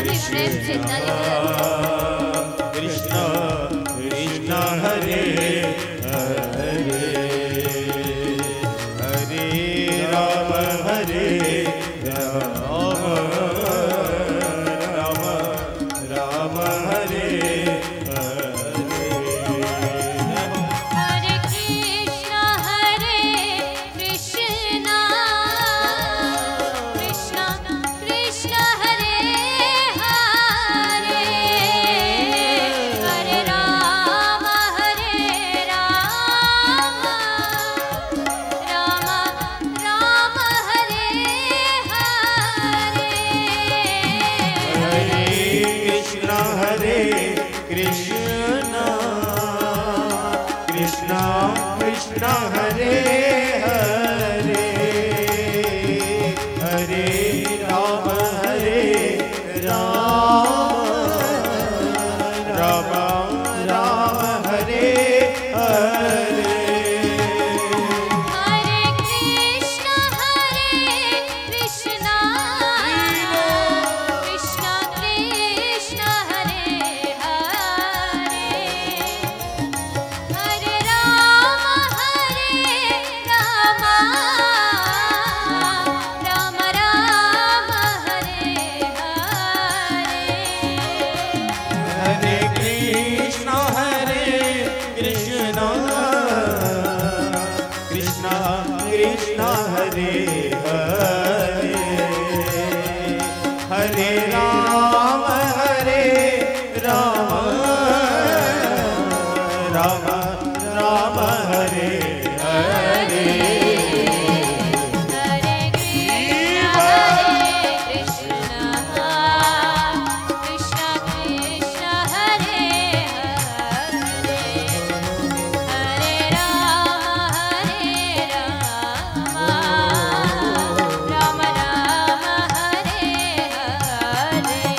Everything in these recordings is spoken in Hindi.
भी प्रेम से ताली बजाते। कृष्ण कृष्ण हरे हरे हरे राम राम राम हरे हरे। हरे कृष्ण कृष्ण कृष्ण हरे हरे, हरे राम राम राम हरे हरे। हरे कृष्ण कृष्ण कृष्ण हरे हरे हरे राम राम राम हरे हरे। हरे कृष्ण कृष्ण कृष्ण हरे हरे, हरे राम राम राम हरे हरे। हरे कृष्ण कृष्ण कृष्ण हरे हरे हरे राम राम राम हरे हरे। हरे कृष्ण कृष्ण कृष्ण हरे हरे, हरे राम राम राम हरे हरे।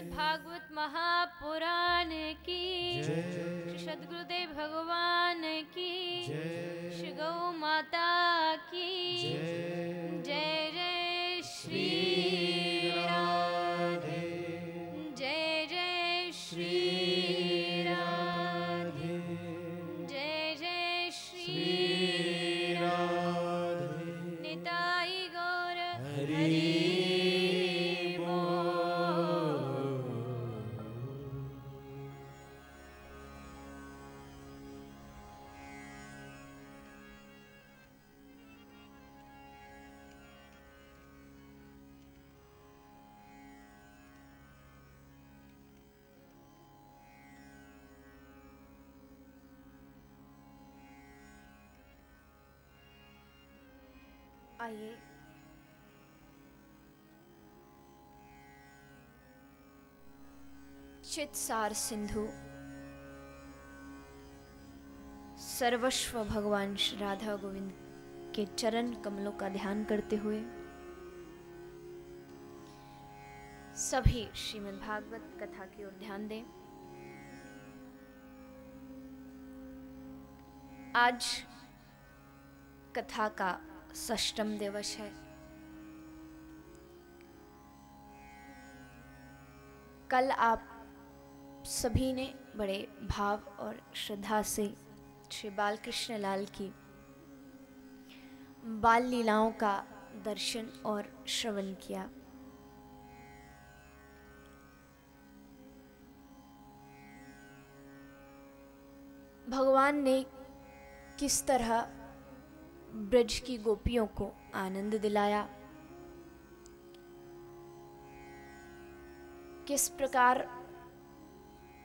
श्रीमद्भागवत महापुराण की श्री सद्गुरुदेव भगवान की श्री गौ माता की जय जय श्री राधे जय जय श्री राधे जय जय श्री राधे निताई गौर हरि आइए चित्सार सिंधु सर्वस्व भगवान श्री राधा गोविंद के चरण कमलों का ध्यान करते हुए सभी श्रीमद् भागवत कथा की ओर ध्यान दें। आज कथा का षष्ठम दिवस है। कल आप सभी ने बड़े भाव और श्रद्धा से श्री बालकृष्ण लाल की बाल लीलाओं का दर्शन और श्रवण किया। भगवान ने किस तरह ब्रज की गोपियों को आनंद दिलाया, किस प्रकार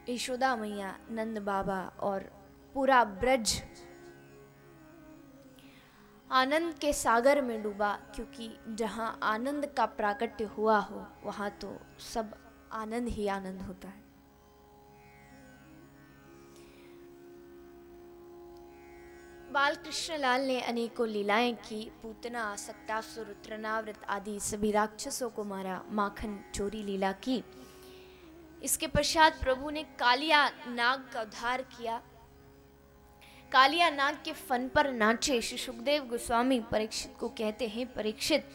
यशोदा मैया, नंद बाबा और पूरा ब्रज आनंद के सागर में डूबा, क्योंकि जहां आनंद का प्राकट्य हुआ हो वहां तो सब आनंद ही आनंद होता है। बालकृष्ण लाल ने अनेकों लीलाएं की। पूतना, सक्तासुर, तृणावृत आदि सभी राक्षसों को मारा, माखन चोरी लीला की। इसके पश्चात प्रभु ने कालिया नाग का उद्धार किया। कालिया नाग के फन पर नाचे। श्री सुखदेव गोस्वामी परीक्षित को कहते हैं, परीक्षित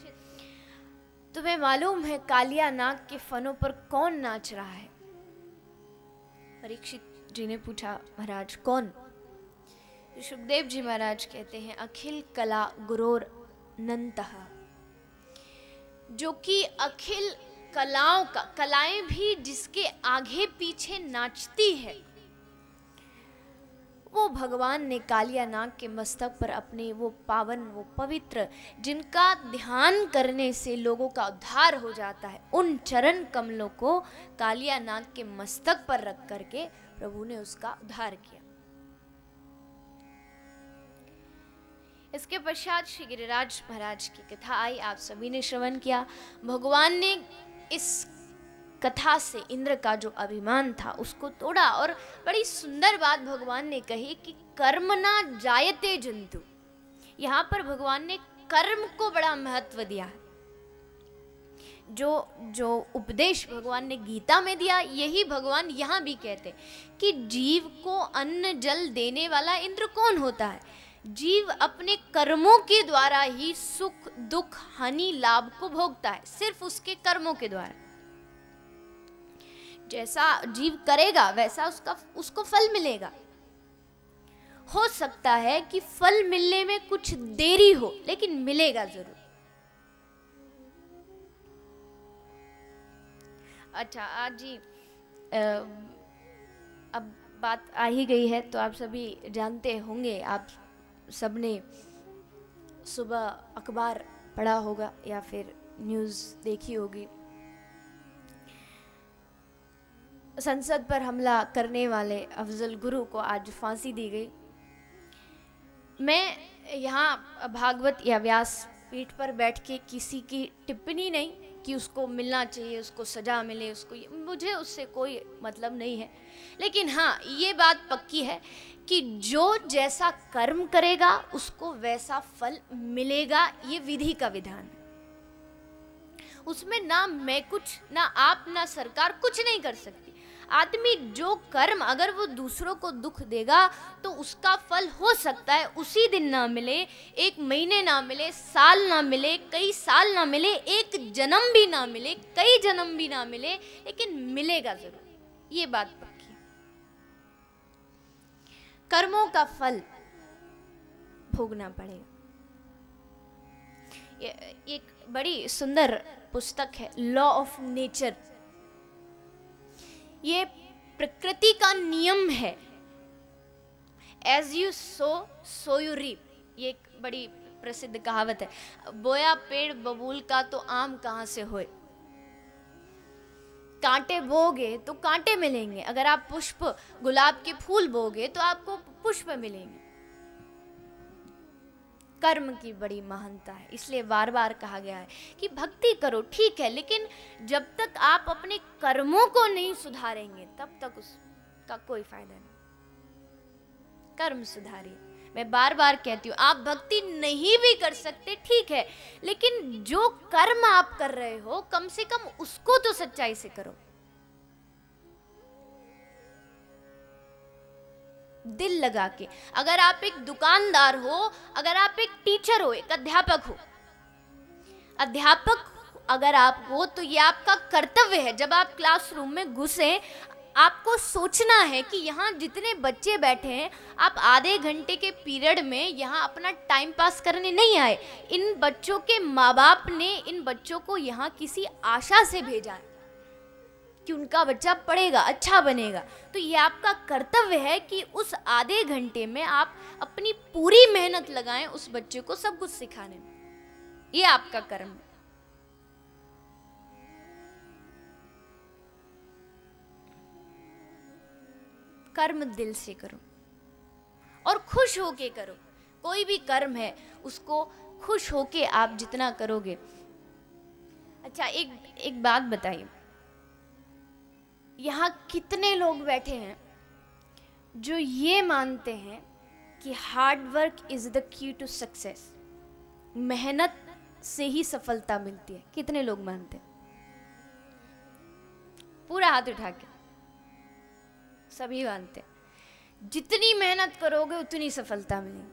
तुम्हें मालूम है कालिया नाग के फनों पर कौन नाच रहा है? परीक्षित जी ने पूछा, महाराज कौन? सुखदेव जी महाराज कहते हैं, अखिल कला गुरोर नंतः, जो कि अखिल कलाओं का, कलाएं भी जिसके आगे पीछे नाचती है, वो भगवान ने कालिया नाग के मस्तक पर अपने वो पावन, वो पवित्र, जिनका ध्यान करने से लोगों का उद्धार हो जाता है, उन चरण कमलों को कालिया नाग के मस्तक पर रख करके प्रभु ने उसका उद्धार किया। इसके पश्चात श्री गिरिराज महाराज की कथा आई, आप सभी ने श्रवण किया। भगवान ने इस कथा से इंद्र का जो अभिमान था उसको तोड़ा, और बड़ी सुंदर बात भगवान ने कही कि कर्म ना जायते जंतु। यहाँ पर भगवान ने कर्म को बड़ा महत्व दिया है। जो उपदेश भगवान ने गीता में दिया, यही भगवान यहाँ भी कहते कि जीव को अन्न जल देने वाला इंद्र कौन होता है? जीव अपने कर्मों के द्वारा ही सुख दुख हानि लाभ को भोगता है, सिर्फ उसके कर्मों के द्वारा। जैसा जीव करेगा वैसा उसको फल मिलेगा। हो सकता है कि फल मिलने में कुछ देरी हो, लेकिन मिलेगा जरूर। अच्छा, आज जी अब बात आ ही गई है तो आप सभी जानते होंगे, आप सबने सुबह अखबार पढ़ा होगा या फिर न्यूज़ देखी होगी। संसद पर हमला करने वाले अफजल गुरु को आज फांसी दी गई। मैं यहाँ भागवत या व्यास पीठ पर बैठ के किसी की टिप्पणी नहीं कि उसको मिलना चाहिए, उसको सजा मिले, उसको, मुझे उससे कोई मतलब नहीं है। लेकिन हाँ, ये बात पक्की है कि जो जैसा कर्म करेगा उसको वैसा फल मिलेगा, ये विधि का विधान है। उसमें ना मैं कुछ, ना आप, ना सरकार कुछ नहीं कर सकती। आदमी जो कर्म अगर वो दूसरों को दुख देगा तो उसका फल हो सकता है उसी दिन ना मिले, एक महीने ना मिले, साल ना मिले, कई साल ना मिले, एक जन्म भी ना मिले, कई जन्म भी ना मिले, लेकिन मिलेगा जरूर, ये बात पक्की है। कर्मों का फल भोगना पड़ेगा। एक बड़ी सुंदर पुस्तक है लॉ ऑफ नेचर। ये प्रकृति का नियम है, as you sow so you reap. ये एक बड़ी प्रसिद्ध कहावत है। बोया पेड़ बबूल का तो आम कहाँ से होए। कांटे बोगे तो कांटे मिलेंगे, अगर आप पुष्प गुलाब के फूल बोगे तो आपको पुष्प मिलेंगे। कर्म की बड़ी महानता है, इसलिए बार बार कहा गया है कि भक्ति करो ठीक है, लेकिन जब तक आप अपने कर्मों को नहीं सुधारेंगे तब तक उसका कोई फायदा नहीं। कर्म सुधारिए। मैं बार बार कहती हूँ, आप भक्ति नहीं भी कर सकते ठीक है, लेकिन जो कर्म आप कर रहे हो कम से कम उसको तो सच्चाई से करो, दिल लगा के। अगर आप एक दुकानदार हो, अगर आप एक टीचर हो, एक अध्यापक हो, अध्यापक अगर आप हो तो ये आपका कर्तव्य है, जब आप क्लासरूम में घुसे आपको सोचना है कि यहाँ जितने बच्चे बैठे हैं, आप आधे घंटे के पीरियड में यहाँ अपना टाइम पास करने नहीं आए। इन बच्चों के माँ बाप ने इन बच्चों को यहाँ किसी आशा से भेजा है कि उनका बच्चा पढ़ेगा, अच्छा बनेगा। तो ये आपका कर्तव्य है कि उस आधे घंटे में आप अपनी पूरी मेहनत लगाएं उस बच्चे को सब कुछ सिखाने में। ये आपका कर्म है। कर्म दिल से करो और खुश होके करो। कोई भी कर्म है उसको खुश होके आप जितना करोगे। अच्छा, एक बात बताइए, यहाँ कितने लोग बैठे हैं जो ये मानते हैं कि hard work is the key to success, मेहनत से ही सफलता मिलती है? कितने लोग मानते हैं? पूरा हाथ उठा के। सभी मानते हैं जितनी मेहनत करोगे उतनी सफलता मिलेगी।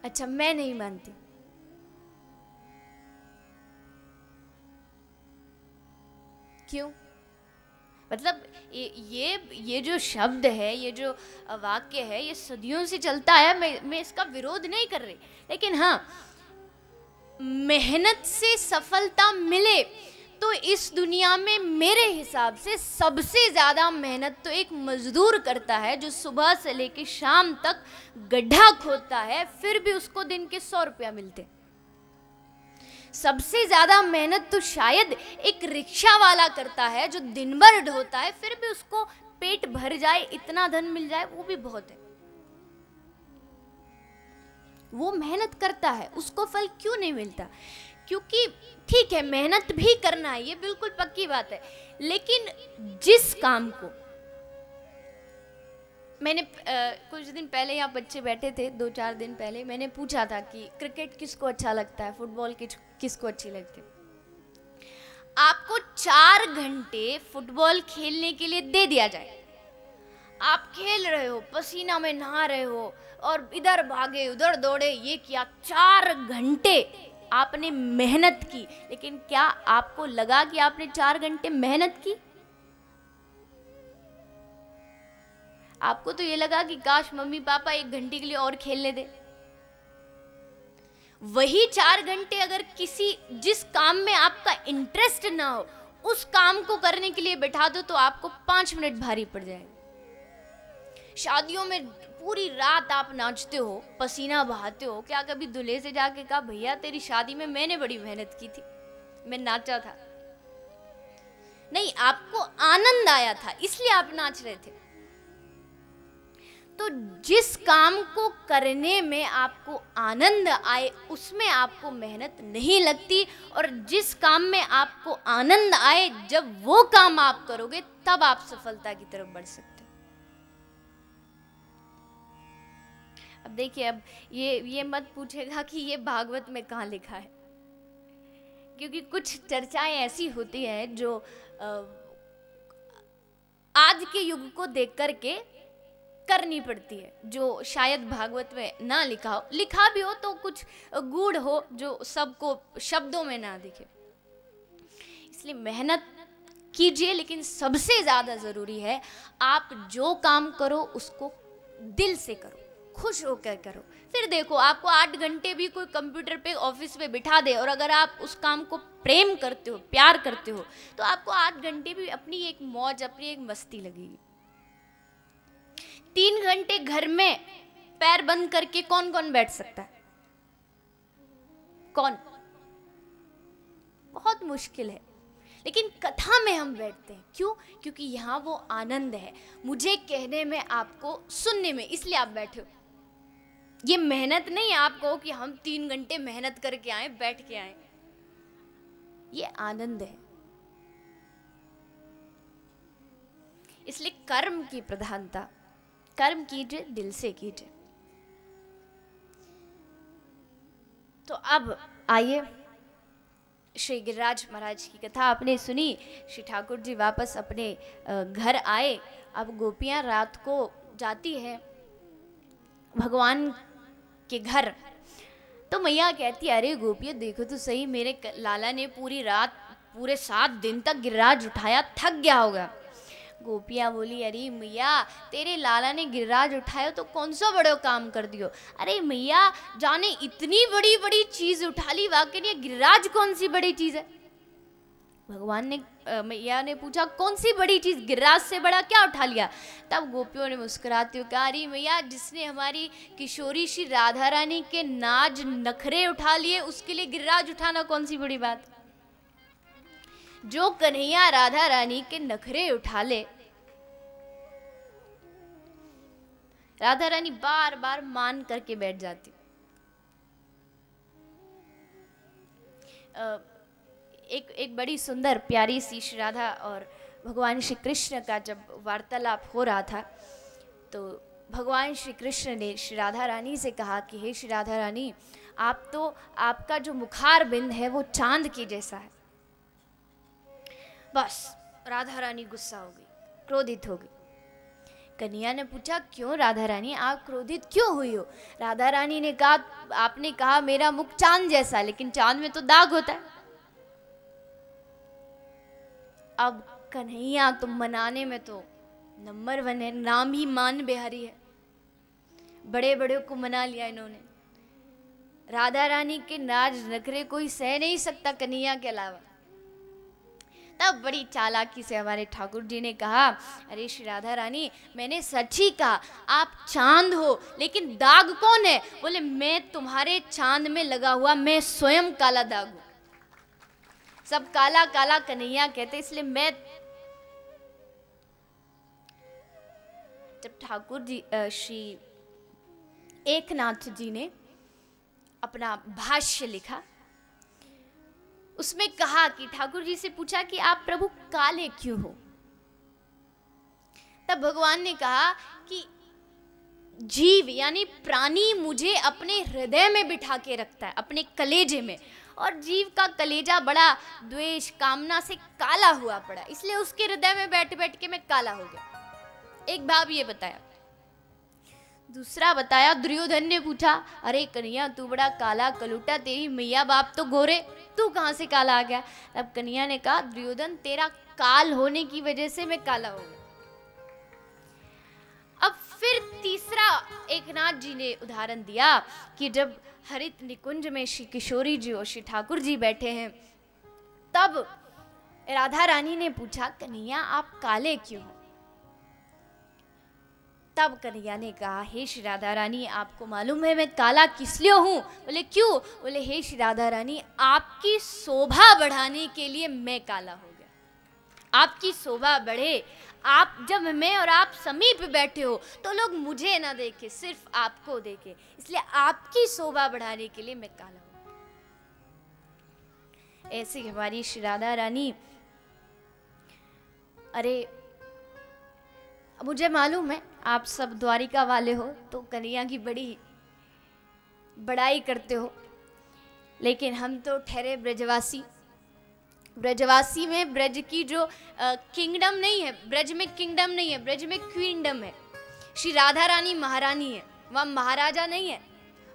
अच्छा, मैं नहीं मानती। क्यों? मतलब ये जो शब्द है, ये जो वाक्य है, ये सदियों से चलता है। मैं इसका विरोध नहीं कर रही, लेकिन हाँ, मेहनत से सफलता मिले तो इस दुनिया में मेरे हिसाब से सबसे ज्यादा मेहनत तो एक मजदूर करता है जो सुबह से लेकर शाम तक गड्ढा खोदता है, फिर भी उसको दिन के 100 रुपया मिलते। सबसे ज्यादा मेहनत तो शायद एक रिक्शा वाला करता है जो दिन भर ढोता है, फिर भी उसको पेट भर जाए, इतना धन मिल जाए, वो भी बहुत है। वो मेहनत करता है, उसको फल क्यों नहीं मिलता? क्योंकि ठीक है, मेहनत भी करना है, ये बिल्कुल पक्की बात है, लेकिन जिस काम को मैंने कुछ दिन पहले यहाँ बच्चे बैठे थे, 2-4 दिन पहले मैंने पूछा था कि क्रिकेट किसको अच्छा लगता है, फुटबॉल किसको अच्छी लगती है। आपको 4 घंटे फुटबॉल खेलने के लिए दे दिया जाए, आप खेल रहे हो, पसीना में नहा रहे हो और इधर भागे उधर दौड़े, ये किया, 4 घंटे आपने मेहनत की, लेकिन क्या आपको लगा कि आपने 4 घंटे मेहनत की? आपको तो ये लगा कि काश मम्मी पापा 1 घंटे के लिए और खेलने दे। वही 4 घंटे अगर जिस काम में आपका इंटरेस्ट ना हो, उस काम को करने के लिए बैठा दो तो आपको 5 मिनट भारी पड़ जाएगा। शादियों में पूरी रात आप नाचते हो, पसीना बहाते हो, क्या कभी दूल्हे से जाके कहा भैया तेरी शादी में मैंने बड़ी मेहनत की थी, मैं नाचा था? नहीं, आपको आनंद आया था इसलिए आप नाच रहे थे। तो जिस काम को करने में आपको आनंद आए उसमें आपको मेहनत नहीं लगती, और जिस काम में आपको आनंद आए जब वो काम आप करोगे तब आप सफलता की तरफ बढ़ सकते अब देखिए, अब ये मत पूछेगा कि ये भागवत में कहाँ लिखा है, क्योंकि कुछ चर्चाएं ऐसी होती हैं जो आज के युग को देख करके करनी पड़ती है, जो शायद भागवत में ना लिखा हो, लिखा भी हो तो कुछ गूढ़ हो जो सबको शब्दों में ना दिखे। इसलिए मेहनत कीजिए, लेकिन सबसे ज़्यादा ज़रूरी है आप जो काम करो उसको दिल से करो, खुश होकर करो। फिर देखो, आपको 8 घंटे भी कोई कंप्यूटर पे ऑफिस में बिठा दे और अगर आप उस काम को प्रेम करते हो, प्यार करते हो, तो आपको 8 घंटे भी अपनी एक मौज, अपनी एक मस्ती लगेगी। 3 घंटे घर में पैर बंद करके कौन कौन बैठ सकता है? कौन? बहुत मुश्किल है। लेकिन कथा में हम बैठते हैं, क्यों? क्योंकि यहाँ वो आनंद है, मुझे कहने में, आपको सुनने में, इसलिए आप बैठे हो। ये मेहनत नहीं है आपको कि हम 3 घंटे मेहनत करके आए, बैठ के आए, ये आनंद है। इसलिए कर्म की प्रधानता, कर्म कीजिए, दिल से कीजिए। तो अब आइए, श्री गिरिराज महाराज की कथा आपने सुनी। श्री ठाकुर जी वापस अपने घर आए। अब गोपियां रात को जाती है भगवान के घर, तो मैया कहती है, अरे गोपियां देखो तो सही, मेरे लाला ने पूरी रात, पूरे 7 दिन तक गिरिराज उठाया, थक गया होगा। गोपियां बोली, अरे मैया, तेरे लाला ने गिरिराज उठाया तो कौन सा बड़ा काम कर दियो। अरे मैया, जाने इतनी बड़ी बड़ी चीज उठा ली, वाकई ये गिरिराज कौन सी बड़ी चीज है? भगवान ने, मैया ने पूछा, कौन सी बड़ी चीज, गिरिराज से बड़ा क्या उठा लिया? तब गोपियों ने मुस्कुराते हुए कहा, अरे मैया, जिसने हमारी किशोरी श्री राधा रानी के नाज नखरे उठा लिए, उसके लिए गिरिराज उठाना कौन सी बड़ी बात? जो कन्हैया राधा रानी के नखरे उठा ले, राधा रानी बार बार मान करके बैठ जाती। एक बड़ी सुंदर प्यारी सी श्री राधा और भगवान श्री कृष्ण का जब वार्तालाप हो रहा था, तो भगवान श्री कृष्ण ने श्री राधा रानी से कहा कि हे श्री राधा रानी, आप तो, आपका जो मुखार बिंद है वो चांद की जैसा है। बस राधा रानी गुस्सा हो गई, क्रोधित हो गई। कन्हैया ने पूछा, क्यों राधा रानी, आप क्रोधित क्यों हुई हो? राधा रानी ने कहा, आपने कहा मेरा मुख चांद जैसा, लेकिन चांद में तो दाग होता है। अब कन्हैया तो मनाने में तो नंबर 1 है, नाम ही मान बिहारी है, बड़े बड़े को मना लिया इन्होंने। राधा रानी के नाज नखरे कोई सह नहीं सकता कन्हैया के अलावा। तब बड़ी चालाकी से हमारे ठाकुर जी ने कहा, अरे श्री राधा रानी, मैंने सच ही कहा, आप चांद हो, लेकिन दाग कौन है? बोले, मैं तुम्हारे चांद में लगा हुआ, मैं स्वयं काला दाग हूं। सब काला काला कन्हैया कहते, इसलिए मैं। जब ठाकुर जी, श्री एकनाथ जी ने अपना भाष्य लिखा, उसमें कहा कि ठाकुर जी से पूछा कि आप प्रभु काले क्यों हो? तब भगवान ने कहा कि जीव यानी प्राणी मुझे अपने हृदय में बिठा के रखता है, अपने कलेजे में, और जीव का कलेजा बड़ा द्वेष कामना से काला हुआ पड़ा, इसलिए उसके हृदय में बैठ बैठ के मैं काला हो गया। एक भाव ये बताया। दूसरा बताया, दुर्योधन ने पूछा, अरे कन्हैया, तू बड़ा काला कलूटा, तेरी मैया बाप तो गोरे, तू कहाँ से काला आ गया? तब कन्हैया ने कहा, दुर्योधन, तेरा काल होने की वजह से मैं काला हो गया। अब फिर तीसरा एकनाथ जी ने उदाहरण दिया कि जब हरित निकुंज में श्री किशोरी जी और श्री ठाकुर जी बैठे हैं, तब राधा रानी ने पूछा, कन्हैया आप काले क्यों हो? तब कन्हैया ने कहा, हे श्री राधा रानी, आपको मालूम है मैं काला किस लिए हूँ? बोले क्यों? बोले, हे श्री राधा रानी, आपकी शोभा बढ़ाने के लिए मैं काला हो गया। आपकी शोभा बढ़े, आप, जब मैं और आप समीप बैठे हो तो लोग मुझे ना देखे, सिर्फ आपको देखे, इसलिए आपकी शोभा बढ़ाने के लिए मैं काला हूँ। ऐसे हमारी श्री राधा रानी, अरे मुझे मालूम है आप सब द्वारिका वाले हो, तो कन्हैया की बड़ी बड़ाई करते हो, लेकिन हम तो ठहरे ब्रजवासी। ब्रजवासी में ब्रज की जो किंगडम नहीं है, ब्रज में किंगडम नहीं है, ब्रज में क्वीनडम है। श्री राधा रानी महारानी है, वहाँ महाराजा नहीं है,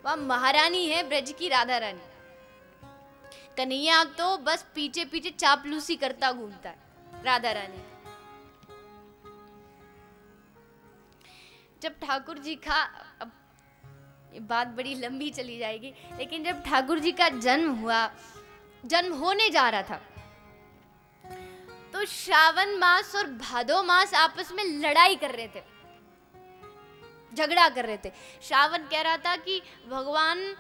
वहाँ महारानी है ब्रज की राधा रानी। कन्हैया तो बस पीछे पीछे चापलूसी करता घूमता है राधा रानी। जब ठाकुर जी का, अब ये बात बड़ी लंबी चली जाएगी, लेकिन जब ठाकुर जी का जन्म हुआ, जन्म होने जा रहा था, तो श्रावण मास और भादो मास आपस में लड़ाई कर रहे थे, झगड़ा कर रहे थे। श्रावण कह रहा था कि भगवान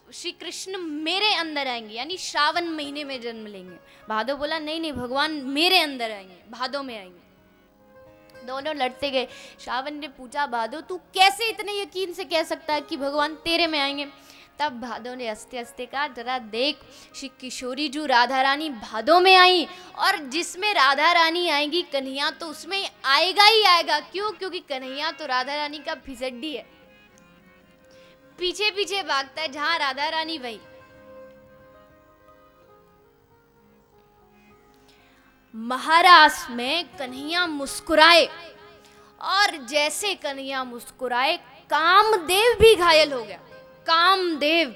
श्री कृष्ण मेरे अंदर आएंगे, यानी श्रावण महीने में जन्म लेंगे। भादो बोला नहीं नहीं, भगवान मेरे अंदर आएंगे, भादो में आएंगे। दोनों लड़ते गए। श्रावण ने पूछा, भादो तू कैसे इतने यकीन से कह सकता है कि भगवान तेरे में आएंगे? तब भादो ने हंसते हंसते कहा, जरा देख, श्री किशोरी जो राधा रानी भादो में आई, और जिसमें राधा रानी आएगी कन्हैया तो उसमें आएगा ही आएगा। क्यों? क्योंकि कन्हैया तो राधा रानी का फिसड्डी है, पीछे पीछे भागता है, जहां राधा रानी वहीं। महारास में कन्हैया मुस्कुराए, और जैसे कन्हैया मुस्कुराए कामदेव भी घायल हो गया। कामदेव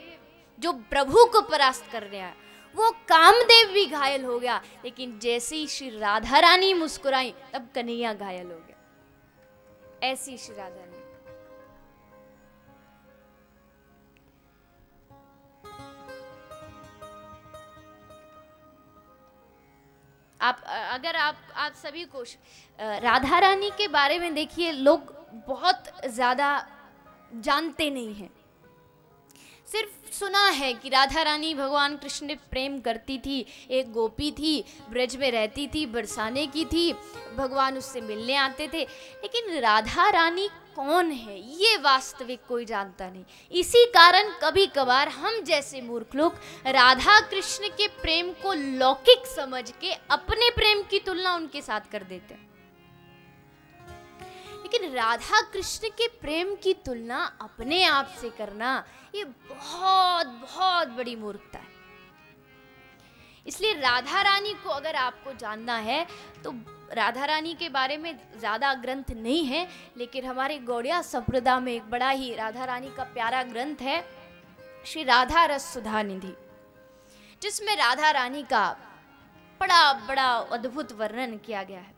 जो प्रभु को परास्त कर रहा है, वो कामदेव भी घायल हो गया। लेकिन जैसे ही श्री राधा रानी मुस्कुराई, तब कन्हैया घायल हो गया। ऐसी श्री राधा रानी। अगर आप सभी को राधा रानी के बारे में देखिए, लोग बहुत ज्यादा जानते नहीं हैं। सिर्फ सुना है कि राधा रानी भगवान कृष्ण ने प्रेम करती थी, एक गोपी थी, ब्रज में रहती थी, बरसाने की थी, भगवान उससे मिलने आते थे। लेकिन राधा रानी कौन है, ये वास्तविक कोई जानता नहीं। इसी कारण कभी कभार हम जैसे मूर्ख लोग राधा कृष्ण के प्रेम को लौकिक समझ के अपने प्रेम की तुलना उनके साथ कर देते हैं। लेकिन राधा कृष्ण के प्रेम की तुलना अपने आप से करना, ये बहुत बहुत बड़ी मूर्खता है। इसलिए राधा रानी को अगर आपको जानना है तो राधा रानी के बारे में ज़्यादा ग्रंथ नहीं है, लेकिन हमारे गौड़िया संप्रदाय में एक बड़ा ही राधा रानी का प्यारा ग्रंथ है, श्री राधा रस सुधा निधि, जिसमें राधा रानी का बड़ा बड़ा अद्भुत वर्णन किया गया है।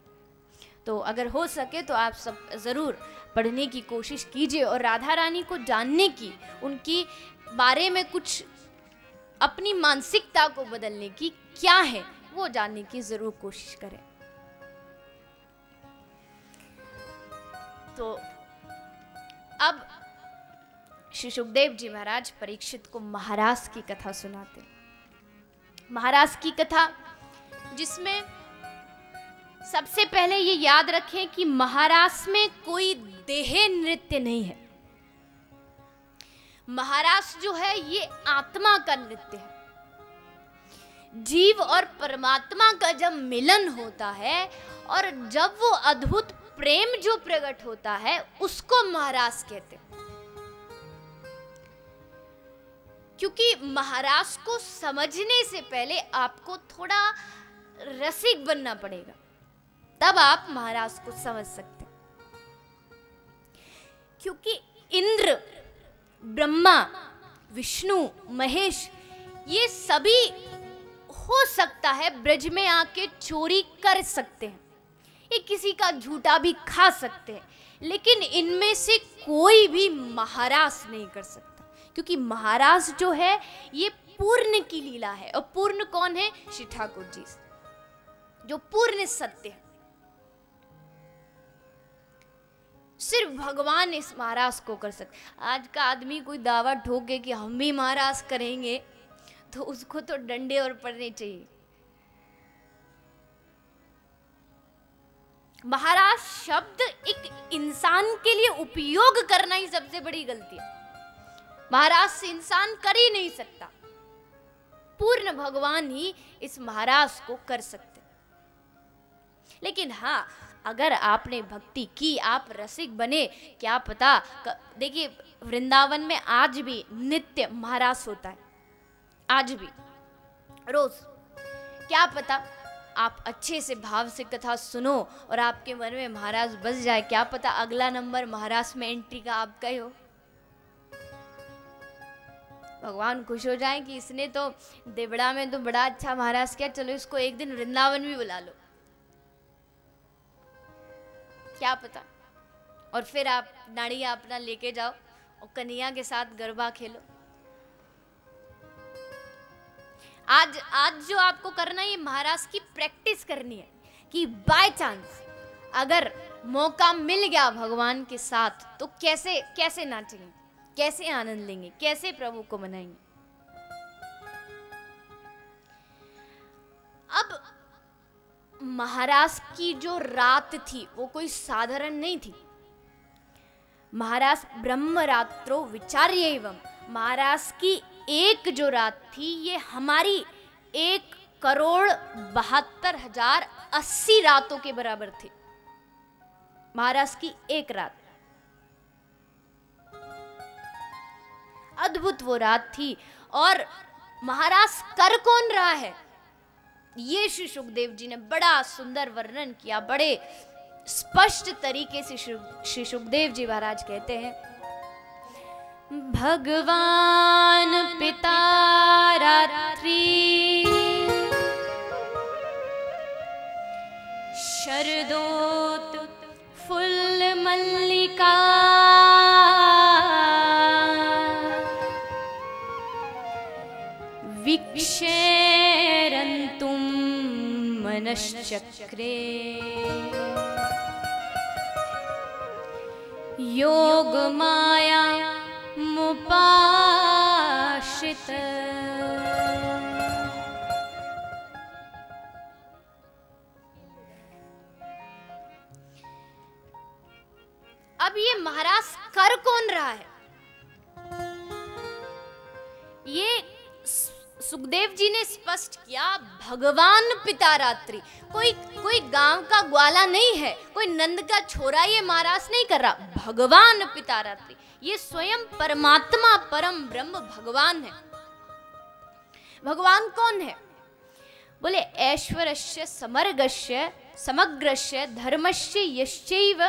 तो अगर हो सके तो आप सब ज़रूर पढ़ने की कोशिश कीजिए, और राधा रानी को जानने की, उनकी बारे में कुछ अपनी मानसिकता को बदलने की क्या है वो जानने की ज़रूर कोशिश करें। तो अब श्री सुखदेव जी महाराज परीक्षित को महारास की कथा सुनाते। महारास की कथा, जिसमें सबसे पहले ये याद रखें कि महारास में कोई देह नृत्य नहीं है। महारास जो है ये आत्मा का नृत्य है। जीव और परमात्मा का जब मिलन होता है, और जब वो अद्भुत प्रेम जो प्रकट होता है, उसको महारास कहते हैं। क्योंकि महारास को समझने से पहले आपको थोड़ा रसिक बनना पड़ेगा, तब आप महाराज को समझ सकते हैं। क्योंकि इंद्र, ब्रह्मा, विष्णु, महेश, ये सभी हो सकता है ब्रज में आके चोरी कर सकते हैं, ये किसी का झूठा भी खा सकते हैं, लेकिन इनमें से कोई भी महाराज नहीं कर सकता। क्योंकि महाराज जो है ये पूर्ण की लीला है, और पूर्ण कौन है? श्री ठाकुर जी, जो पूर्ण सत्य है। सिर्फ भगवान इस महाराज को कर सकते। आज का आदमी कोई दावा ठोके कि हम भी महाराज करेंगे, तो उसको तो डंडे और पड़ने चाहिए। महाराज शब्द एक इंसान के लिए उपयोग करना ही सबसे बड़ी गलती है। महाराज से इंसान कर ही नहीं सकता, पूर्ण भगवान ही इस महाराज को कर सकते। लेकिन हाँ, अगर आपने भक्ति की, आप रसिक बने, क्या पता देखिए वृंदावन में आज भी नित्य महारास होता है, आज भी रोज। क्या पता आप अच्छे से भाव से कथा सुनो और आपके मन में महाराज बस जाए, क्या पता अगला नंबर महाराज में एंट्री का आपका ही हो। भगवान खुश हो जाए कि इसने तो देवड़ा में तो बड़ा अच्छा महाराज किया, चलो इसको एक दिन वृंदावन भी बुला लो, क्या पता। और फिर आप नाड़िया अपना लेके जाओ और कन्हैया के साथ गरबा खेलो। आज जो आपको करना है, ये महाराज की प्रैक्टिस करनी है कि बाय चांस अगर मौका मिल गया भगवान के साथ तो कैसे कैसे नाचेंगे, कैसे आनंद लेंगे, कैसे प्रभु को मनाएंगे। अब महाराज की जो रात थी वो कोई साधारण नहीं थी। महाराज ब्रह्मरात्रो विचार्य एवं, महाराज की एक जो रात थी ये हमारी 1,72,080 रातों के बराबर थी। महाराज की एक रात, अद्भुत वो रात थी। और महाराज कर कौन रहा है, ये श्री सुखदेव जी ने बड़ा सुंदर वर्णन किया, बड़े स्पष्ट तरीके से श्री सुखदेव जी महाराज कहते हैं, भगवान पिता रात्रि शरदोत फुल्ल मल्लिका विक्षेरन्तुम मनश्चक्रे योग माया मुपाश्रित। अब ये महाराज कर कौन रहा है, ये सुखदेव जी ने स्पष्ट किया, भगवान पिता रात्रि। कोई गांव का ग्वाला नहीं है, कोई नंद का छोरा ये महाराज नहीं कर रहा, भगवान पिता रात्रि। ये स्वयं परमात्मा परम ब्रह्म भगवान है। भगवान कौन है, बोले ऐश्वर्यस्य समर्गस्य समग्रस्य धर्मस्य यश्चैव